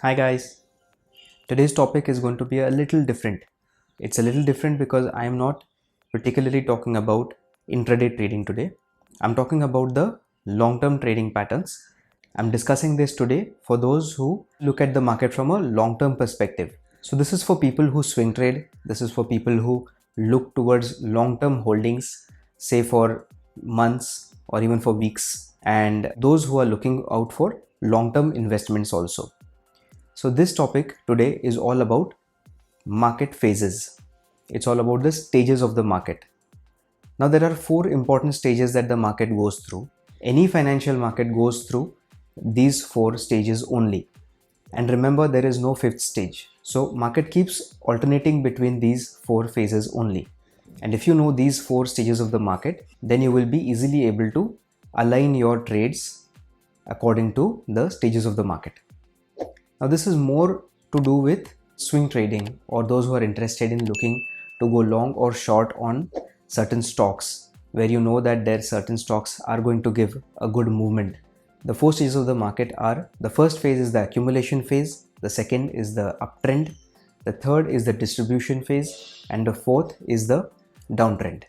Hi guys, today's topic is going to be a little different. It's a little different because I am not particularly talking about intraday trading today. I'm talking about the long-term trading patterns. I'm discussing this today for those who look at the market from a long-term perspective. So this is for people who swing trade. This is for people who look towards long-term holdings, say for months or even for weeks, and those who are looking out for long-term investments also. So this topic today is all about market phases. It's all about the stages of the market. Now there are four important stages that the market goes through. Any financial market goes through these four stages only. And remember, there is no fifth stage. So market keeps alternating between these four phases only. And if you know these four stages of the market, then you will be easily able to align your trades according to the stages of the market. Now this is more to do with swing trading or those who are interested in looking to go long or short on certain stocks where you know that their certain stocks are going to give a good movement. The four stages of the market are: the first phase is the accumulation phase, the second is the uptrend, the third is the distribution phase, and the fourth is the downtrend.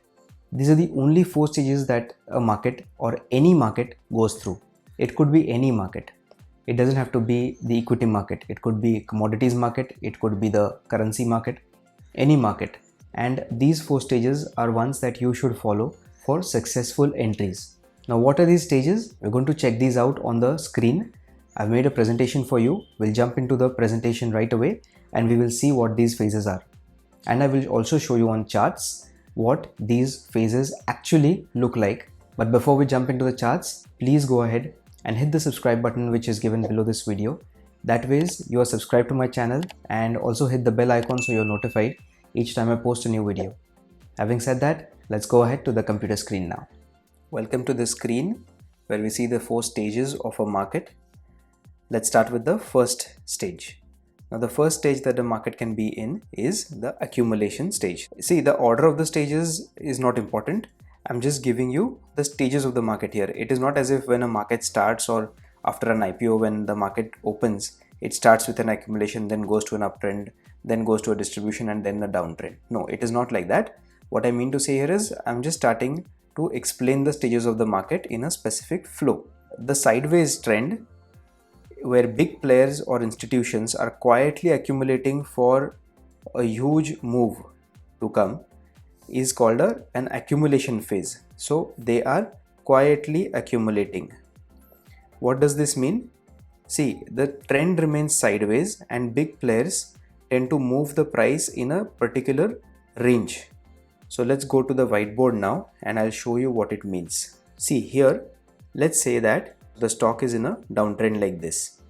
These are the only four stages that a market or any market goes through. It could be any market. It doesn't have to be the equity market. It could be commodities market. It could be the currency market, any market. And these four stages are ones that you should follow for successful entries. Now, what are these stages? We're going to check these out on the screen. I've made a presentation for you. We'll jump into the presentation right away and we will see what these phases are. And I will also show you on charts what these phases actually look like. But before we jump into the charts, please go ahead and hit the subscribe button which is given below this video. That way you are subscribed to my channel, and also hit the bell icon so you're notified each time I post a new video. Having said that, let's go ahead to the computer screen now. Welcome to the screen where we see the four stages of a market. Let's start with the first stage. Now the first stage that the market can be in is the accumulation stage. See, the order of the stages is not important. I'm just giving you the stages of the market here. It is not as if when a market starts or after an IPO, when the market opens, it starts with an accumulation, then goes to an uptrend, then goes to a distribution, and then a downtrend. No, it is not like that. What I mean to say here is I'm just starting to explain the stages of the market in a specific flow. The sideways trend, where big players or institutions are quietly accumulating for a huge move to come, is called an accumulation phase. So they are quietly accumulating. What does this mean? See, the trend remains sideways and big players tend to move the price in a particular range. So let's go to the whiteboard now and I'll show you what it means. See here, let's say that the stock is in a downtrend like this.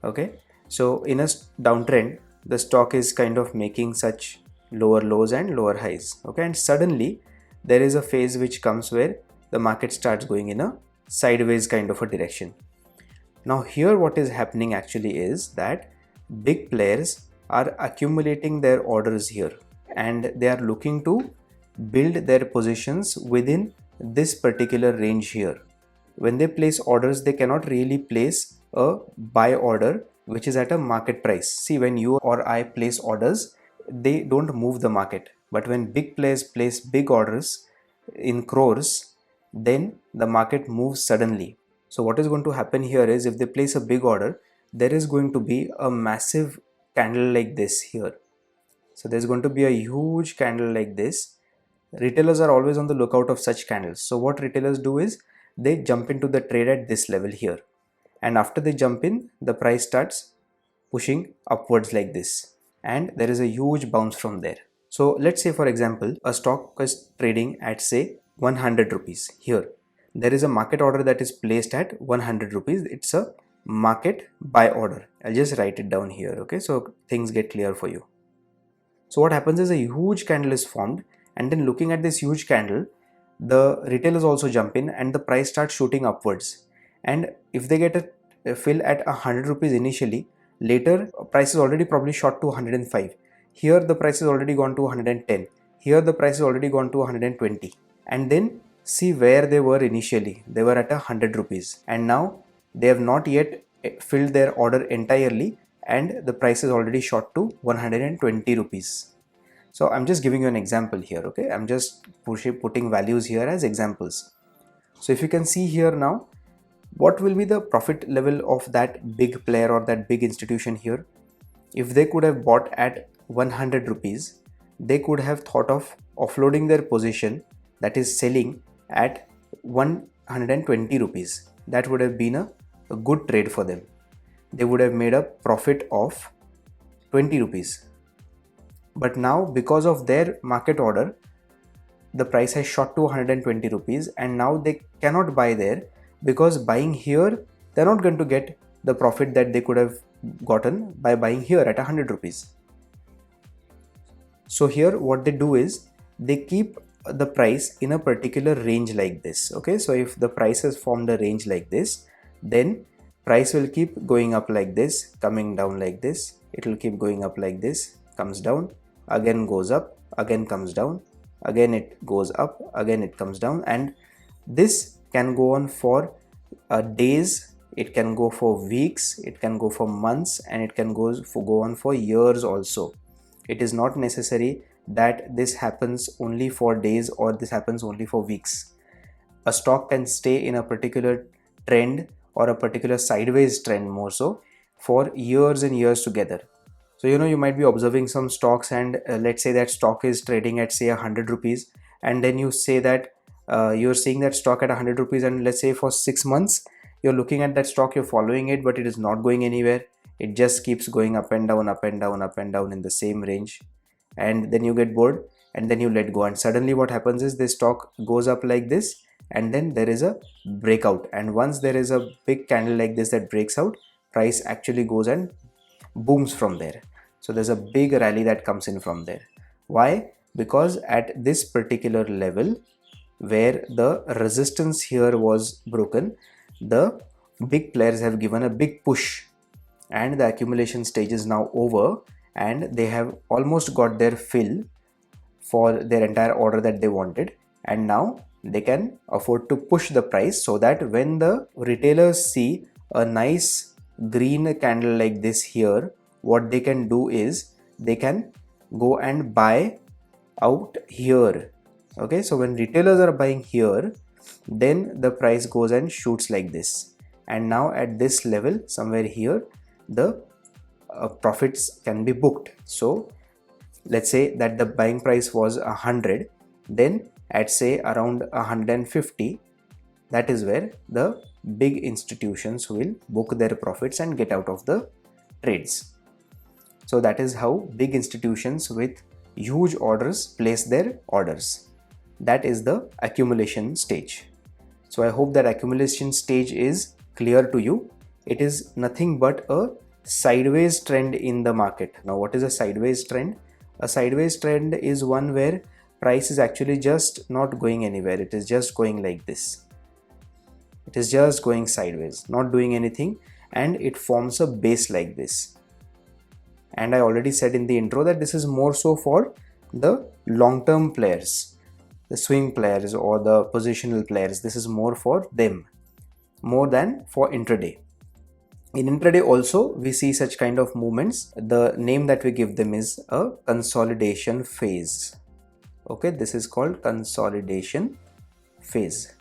Okay, so in a downtrend, the stock is kind of making such lower lows and lower highs. Okay, and suddenly there is a phase which comes where the market starts going in a sideways kind of a direction. Now here what is happening actually is that big players are accumulating their orders here and they are looking to build their positions within this particular range here. When they place orders, they cannot really place a buy order which is at a market price. See, when you or I place orders, they don't move the market, but when big players place big orders in crores, then the market moves suddenly. So what is going to happen here is, if they place a big order, there is going to be a massive candle like this here. So there's going to be a huge candle like this. Retailers are always on the lookout of such candles. So what retailers do is they jump into the trade at this level here, and after they jump in, the price starts pushing upwards like this, and there is a huge bounce from there. So let's say, for example, a stock is trading at say 100 rupees. Here there is a market order that is placed at 100 rupees. It's a market buy order. I'll just write it down here, okay, so things get clear for you. So what happens is a huge candle is formed, and then looking at this huge candle, the retailers also jump in and the price starts shooting upwards. And if they get a fill at 100 rupees initially, later price is already probably shot to 105. Here the price is already gone to 110. Here the price is already gone to 120. And then see where they were initially. They were at 100 rupees, and now they have not yet filled their order entirely, and the price is already shot to 120 rupees. So I'm just giving you an example here, okay? I'm just putting values here as examples. So if you can see here now, what will be the profit level of that big player or that big institution here? If they could have bought at 100 rupees, they could have thought of offloading their position, that is selling at 120 rupees. That would have been a good trade for them. They would have made a profit of 20 rupees. But now, because of their market order, the price has shot to 120 rupees, and now they cannot buy there, because buying here, they're not going to get the profit that they could have gotten by buying here at 100 rupees. So here what they do is they keep the price in a particular range like this, okay? So if the price has formed a range like this, then price will keep going up like this, coming down like this. It will keep going up like this, comes down, again goes up, again comes down, again it goes up, again it comes down, and this can go on for days, it can go for weeks, it can go for months, and it can go on for years also. It is not necessary that this happens only for days or this happens only for weeks. A stock can stay in a particular trend or a particular sideways trend more so for years and years together. So you might be observing some stocks, and let's say that stock is trading at say 100 rupees, and then you say that you're seeing that stock at 100 rupees, and let's say for 6 months you're looking at that stock, you're following it, but it is not going anywhere. It just keeps going up and down, up and down, up and down in the same range, and then you get bored and then you let go, and suddenly what happens is this stock goes up like this, and then there is a breakout, and once there is a big candle like this that breaks out, price actually goes and booms from there. So there's a big rally that comes in from there. Why? Because at this particular level where the resistance here was broken, the big players have given a big push, and the accumulation stage is now over, and they have almost got their fill for their entire order that they wanted, and now they can afford to push the price, so that when the retailers see a nice green candle like this here, what they can do is they can go and buy out here, okay? So when retailers are buying here, then the price goes and shoots like this, and now at this level somewhere here the profits can be booked. So let's say that the buying price was 100, then at say around 150, that is where the big institutions will book their profits and get out of the trades. So that is how big institutions with huge orders place their orders. That is the accumulation stage. So I hope that accumulation stage is clear to you. It is nothing but a sideways trend in the market. Now what is a sideways trend? A sideways trend is one where price is actually just not going anywhere. It is just going like this. It is just going sideways, not doing anything, and it forms a base like this. And I already said in the intro that this is more so for the long-term players, the swing players or the positional players. This is more for them, more than for intraday. In intraday also we see such kind of movements. The name that we give them is a consolidation phase. Okay, this is called consolidation phase.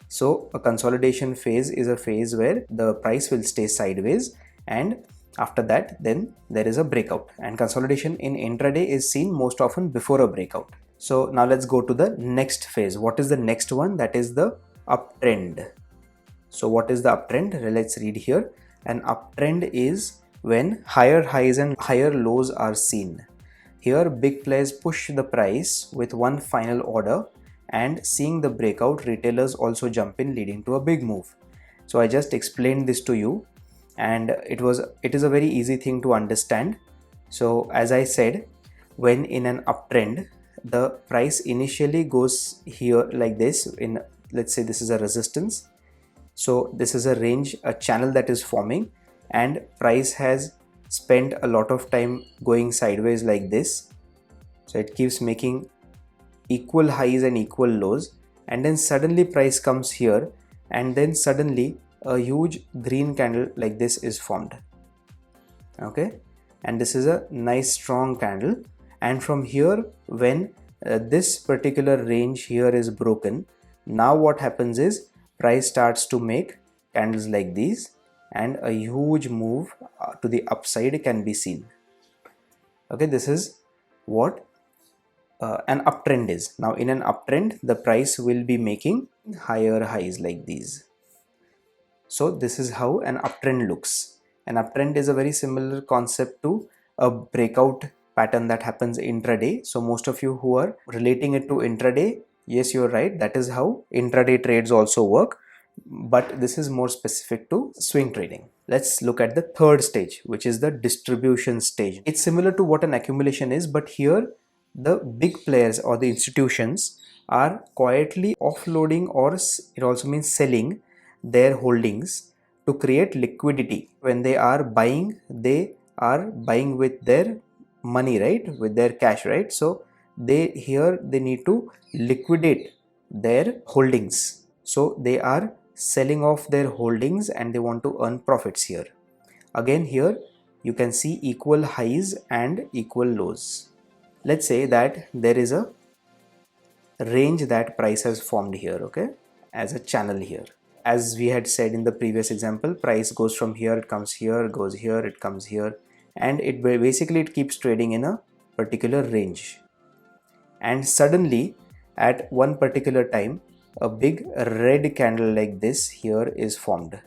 So a consolidation phase is a phase where the price will stay sideways, and after that then there is a breakout, and consolidation in intraday is seen most often before a breakout. So now let's go to the next phase. What is the next one? That is the uptrend. So what is the uptrend? Let's read here. An uptrend is when higher highs and higher lows are seen. Here big players push the price with one final order, and seeing the breakout, retailers also jump in, leading to a big move. So I just explained this to you, and it is a very easy thing to understand. So as I said, when in an uptrend, the price initially goes here like this, in let's say this is a resistance. So this is a range, a channel that is forming, and price has spent a lot of time going sideways like this. So it keeps making equal highs and equal lows, and then suddenly price comes here, and then suddenly a huge green candle like this is formed. okay, and this is a nice strong candle. And from here, when this particular range here is broken, now what happens is price starts to make candles like these, and a huge move to the upside can be seen. Okay, this is what an uptrend is. Now in an uptrend, the price will be making higher highs like these. So this is how an uptrend looks. An uptrend is a very similar concept to a breakout pattern that happens intraday. So most of you who are relating it to intraday, yes, you're right, that is how intraday trades also work, but this is more specific to swing trading. Let's look at the third stage, which is the distribution stage. It's similar to what an accumulation is, but here the big players or the institutions are quietly offloading, or it also means selling their holdings to create liquidity. When they are buying with their money, right, with their cash, right? So they need to liquidate their holdings, so they are selling off their holdings and they want to earn profits here. Again, here you can see equal highs and equal lows. Let's say that there is a range that price has formed here, okay, as a channel here. As we had said in the previous example, price goes from here, it comes here, goes here, it comes here, and it basically it keeps trading in a particular range. And suddenly at one particular time, a big red candle like this here is formed.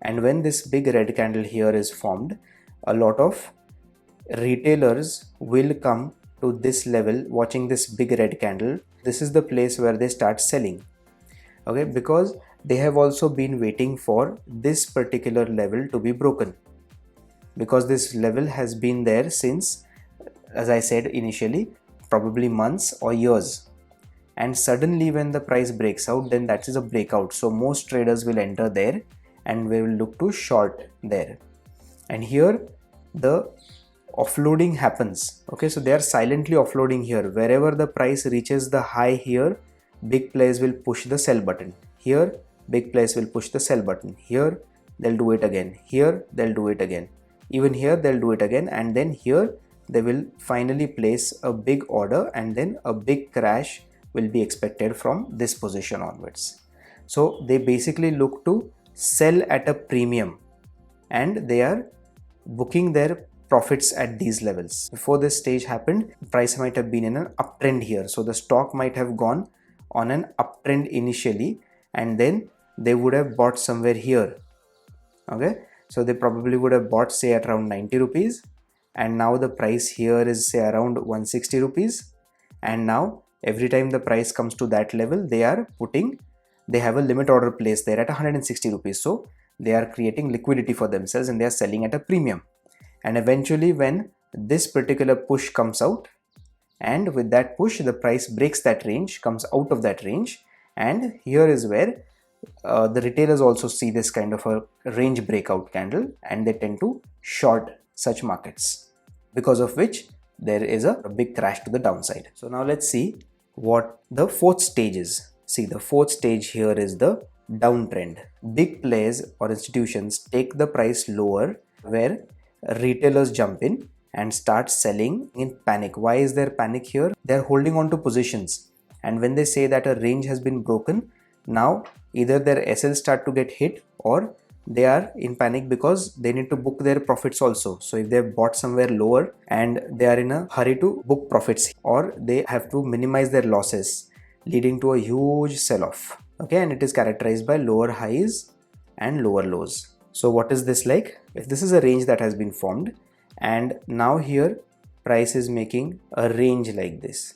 And when this big red candle here is formed, a lot of retailers will come to this level watching this big red candle. This is the place where they start selling, okay, because they have also been waiting for this particular level to be broken, because this level has been there since, as I said initially, probably months or years. And suddenly when the price breaks out, then that is a breakout. So most traders will enter there and we will look to short there. And here the offloading happens, okay, so they are silently offloading here. Wherever the price reaches the high here, big players will push the sell button. Here big players will push the sell button. Here they'll do it again. Here they'll do it again. Even here they'll do it again, and then here they will finally place a big order, and then a big crash will be expected from this position onwards. So they basically look to sell at a premium and they are booking their profits at these levels. Before this stage happened, price might have been in an uptrend here. So the stock might have gone on an uptrend initially, and then they would have bought somewhere here, okay. So they probably would have bought say at around 90 rupees, and now the price here is say around 160 rupees, and now every time the price comes to that level, they have a limit order placed there at 160 rupees. So they are creating liquidity for themselves and they are selling at a premium. And eventually when this particular push comes out, and with that push the price breaks that range, comes out of that range, and here is where the retailers also see this kind of a range breakout candle and they tend to short such markets, because of which there is a big crash to the downside. So now let's see what the fourth stage is. See, the fourth stage here is the downtrend. Big players or institutions take the price lower, where retailers jump in and start selling in panic. Why is there panic here? They're holding on to positions, and when they say that a range has been broken, now either their SLs start to get hit or they are in panic because they need to book their profits also. So if they've bought somewhere lower and they are in a hurry to book profits, or they have to minimize their losses, leading to a huge sell-off, okay, and it is characterized by lower highs and lower lows. So what is this like? If this is a range that has been formed, and now here price is making a range like this,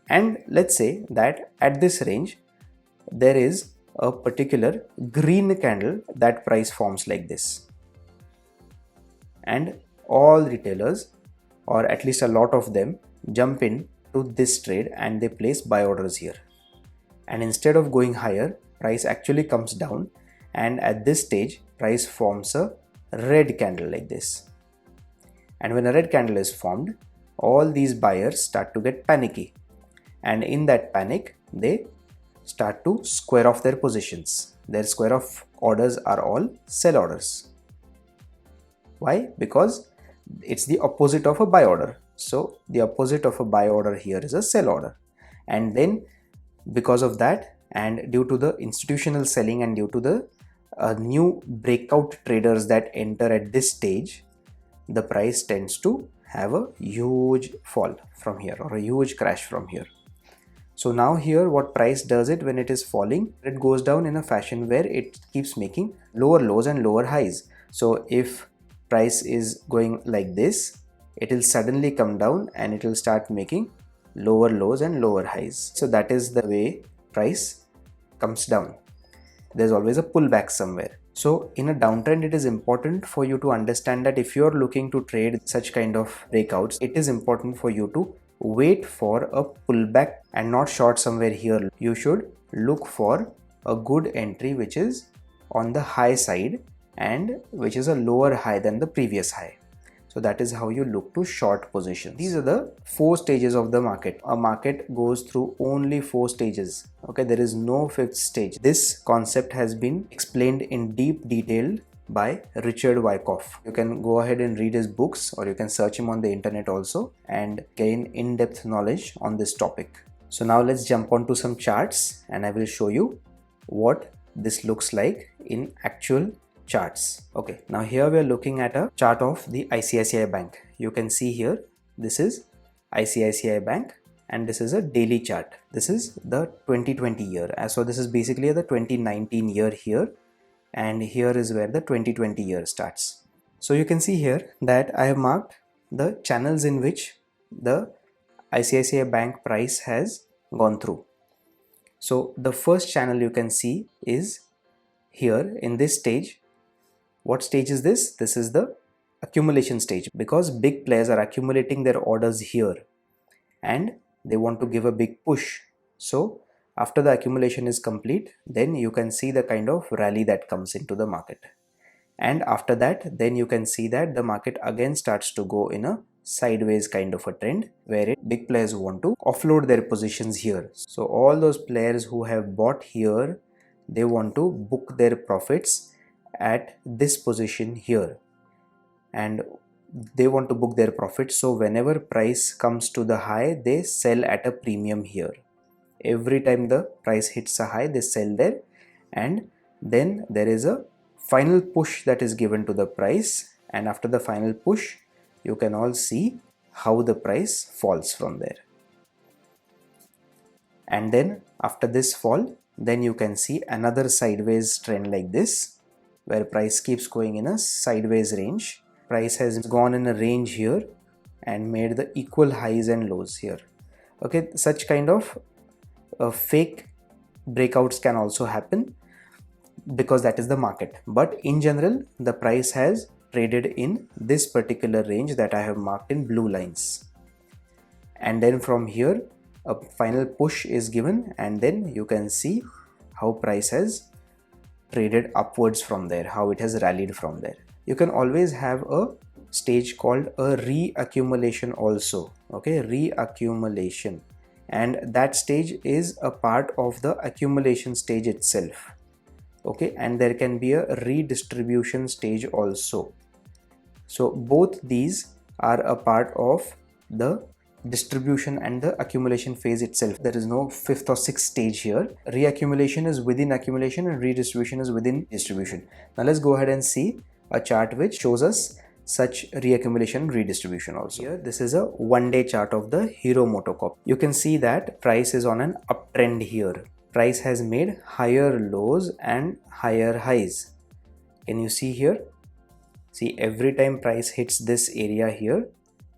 and let's say that at this range there is a particular green candle that price forms like this, and all retailers, or at least a lot of them, jump in to this trade and they place buy orders here, and instead of going higher, price actually comes down, and at this stage price forms a red candle like this. And when a red candle is formed, all these buyers start to get panicky, and in that panic they start to square off their positions. Their square off orders are all sell orders. Why? Because it's the opposite of a buy order. So the opposite of a buy order here is a sell order. And then because of that, and due to the institutional selling and due to the new breakout traders that enter at this stage, the price tends to have a huge fall from here or a huge crash from here. So now here what price does it when it is falling, it goes down in a fashion where it keeps making lower lows and lower highs. So if price is going like this, it will suddenly come down and it will start making lower lows and lower highs. So that is the way price comes down. There's always a pullback somewhere. So in a downtrend, it is important for you to understand that if you're looking to trade such kind of breakouts, it is important for you to wait for a pullback and not short somewhere here. You should look for a good entry which is on the high side and which is a lower high than the previous high. So that is how you look to short positions. These are the 4 stages of the market. A market goes through only 4 stages. Okay, there is no 5th stage. This concept has been explained in deep detail by Richard Wyckoff. You can go ahead and read his books, or you can search him on the internet also and gain in-depth knowledge on this topic. So now let's jump onto some charts and I will show you what this looks like in actual charts. Okay, now here we are looking at a chart of the ICICI Bank. You can see here, this is ICICI Bank and this is a daily chart. This is the 2020 year. So this is basically the 2019 year here, and here is where the 2020 year starts. So you can see here that I have marked the channels in which the ICICI Bank price has gone through. So the first channel you can see is here in this stage. What stage is this? This is the accumulation stage, because big players are accumulating their orders here and they want to give a big push. So after the accumulation is complete, then you can see the kind of rally that comes into the market. And after that, then you can see that the market again starts to go in a sideways kind of a trend where big players want to offload their positions here. So all those players who have bought here, they want to book their profits at this position here, and they want to book their profits. So whenever price comes to the high, they sell at a premium here. Every time the price hits a high, they sell there, and then there is a final push that is given to the price, and after the final push, you can all see how the price falls from there. And then after this fall, then you can see another sideways trend like this, where price keeps going in a sideways range. Price has gone in a range here and made the equal highs and lows here. Okay, such kind of fake breakouts can also happen because that is the market. But in general, the price has traded in this particular range that I have marked in blue lines. And then from here, a final push is given, and then you can see how price has traded upwards from there, how it has rallied from there. You can always have a stage called a re-accumulation also. Okay, re-accumulation, and that stage is a part of the accumulation stage itself. Okay, and there can be a redistribution stage also. So both these are a part of the distribution and the accumulation phase itself. There is no 5th or 6th stage here. Reaccumulation is within accumulation and redistribution is within distribution. Now let's go ahead and see a chart which shows us such reaccumulation and redistribution also. Here, this is a 1-day chart of the Hero MotoCorp. You can see that price is on an uptrend here. Price has made higher lows and higher highs. Can you see here? See, every time price hits this area here,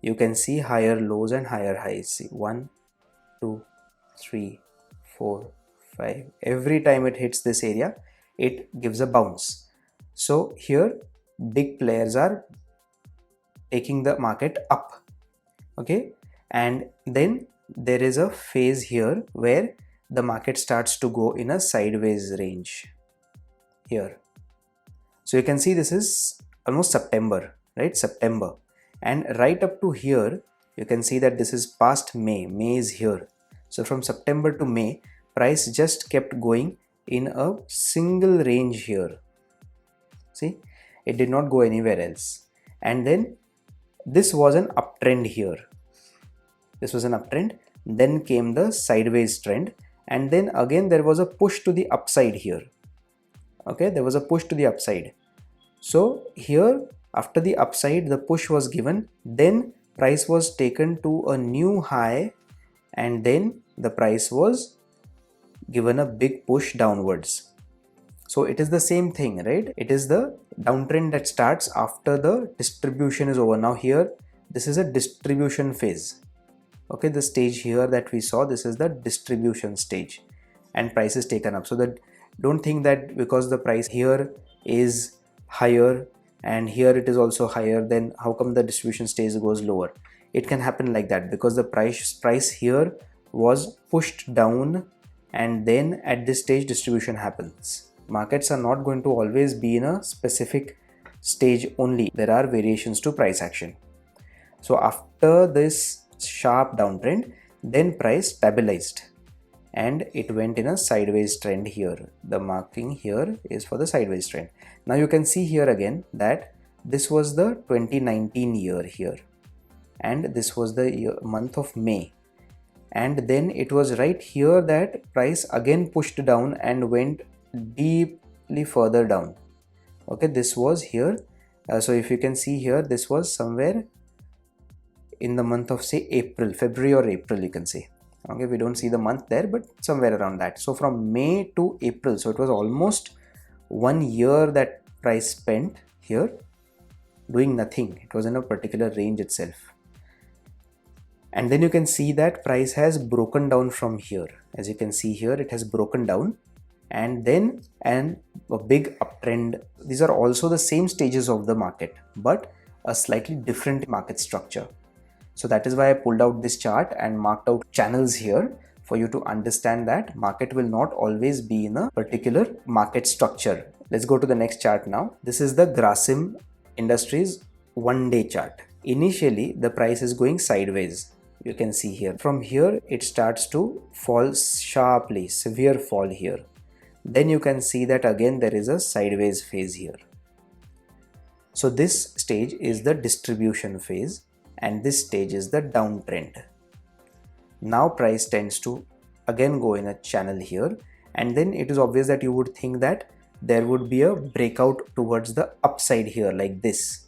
you can see higher lows and higher highs. See, 1, 2, 3, 4, 5. Every time it hits this area, it gives a bounce. So here, big players are taking the market up. Okay, and then there is a phase here where the market starts to go in a sideways range here. So you can see this is almost September, right? September. And right up to here, you can see that this is past May. May is here. So from September to May, price just kept going in a single range here. See, it did not go anywhere else. and then this was an uptrend here. This was an uptrend, then came the sideways trend, and then again there was a push to the upside here. Okay, there was a push to the upside. So here after the upside the push was given, then price was taken to a new high, and then the price was given a big push downwards. So it is the same thing, right? It is the downtrend that starts after the distribution is over. Now here this is a distribution phase. Okay, the stage here that we saw, this is the distribution stage, and price is taken up. So that don't think that because the price here is higher and here it is also higher, then how come the distribution stage goes lower? It can happen like that because the price here was pushed down, and then at this stage distribution happens. Markets are not going to always be in a specific stage only. There are variations to price action. So after this sharp downtrend, then price stabilized and it went in a sideways trend here. The marking here is for the sideways trend. Now you can see here again that this was the 2019 year here, and this was the month of May, and then it was right here that price again pushed down and went deeply further down. Okay, this was here. So if you can see here, this was somewhere in the month of say April, February or April, you can say. Okay, we don't see the month there, but somewhere around that. So from May to April, so it was almost 1 year that price spent here doing nothing. It was in a particular range itself, and then you can see that price has broken down from here. As you can see here, it has broken down, and then a big uptrend. These are also the same stages of the market, but a slightly different market structure. So that is why I pulled out this chart and marked out channels here for you to understand that market will not always be in a particular market structure. Let's go to the next chart now. This is the Grasim Industries 1-day chart. Initially, the price is going sideways. You can see here. From here, it starts to fall sharply, severe fall here. Then you can see that again there is a sideways phase here. So this stage is the distribution phase, and this stage is the downtrend. Now price tends to again go in a channel here, and then it is obvious that you would think that there would be a breakout towards the upside here like this.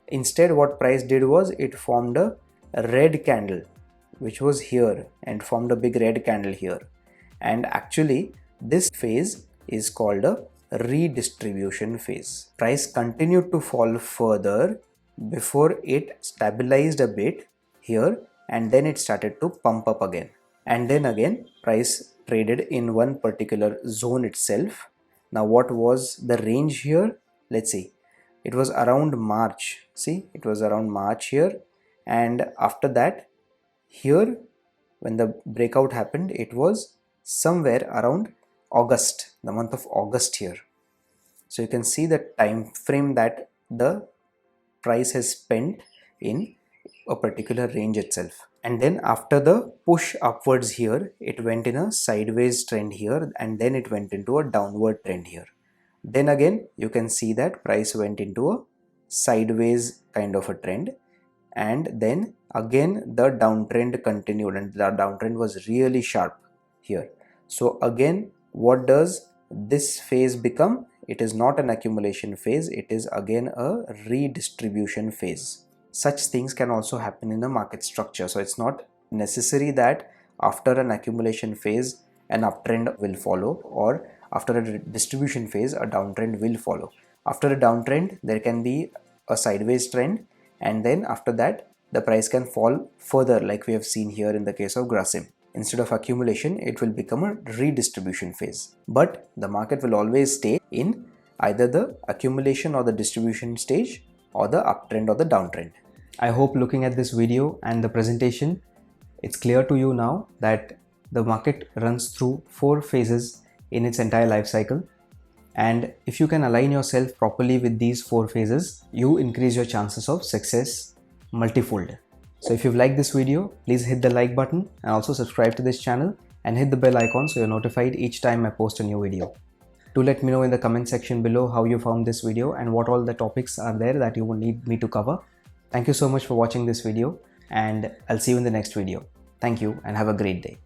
Instead, what price did was it formed a red candle which was here and formed a big red candle here, and actually this phase is called a redistribution phase. Price continued to fall further before it stabilized a bit here, and then it started to pump up again, and then again price traded in one particular zone itself. Now what was the range here? Let's see. It was around March. See, it was around March here, and after that here when the breakout happened, it was somewhere around August, the month of August here. So you can see the time frame that the price has spent in a particular range itself. And then after the push upwards here, it went in a sideways trend here, and then it went into a downward trend here. Then again you can see that price went into a sideways kind of a trend, and then again the downtrend continued, and the downtrend was really sharp here. So again, what does this phase become? It is not an accumulation phase, it is again a redistribution phase. Such things can also happen in a market structure. So it's not necessary that after an accumulation phase an uptrend will follow, or after a distribution phase a downtrend will follow. After a downtrend there can be a sideways trend, and then after that the price can fall further, like we have seen here in the case of Grasim. Instead of accumulation, it will become a redistribution phase. But the market will always stay in either the accumulation or the distribution stage, or the uptrend or the downtrend. I hope looking at this video and the presentation, it's clear to you now that the market runs through 4 phases in its entire life cycle. And if you can align yourself properly with these 4 phases, you increase your chances of success multifold. So if you've liked this video, please hit the like button and also subscribe to this channel and hit the bell icon so you're notified each time I post a new video. Do let me know in the comment section below how you found this video and what all the topics are there that you would need me to cover. Thank you so much for watching this video, and I'll see you in the next video. Thank you and have a great day.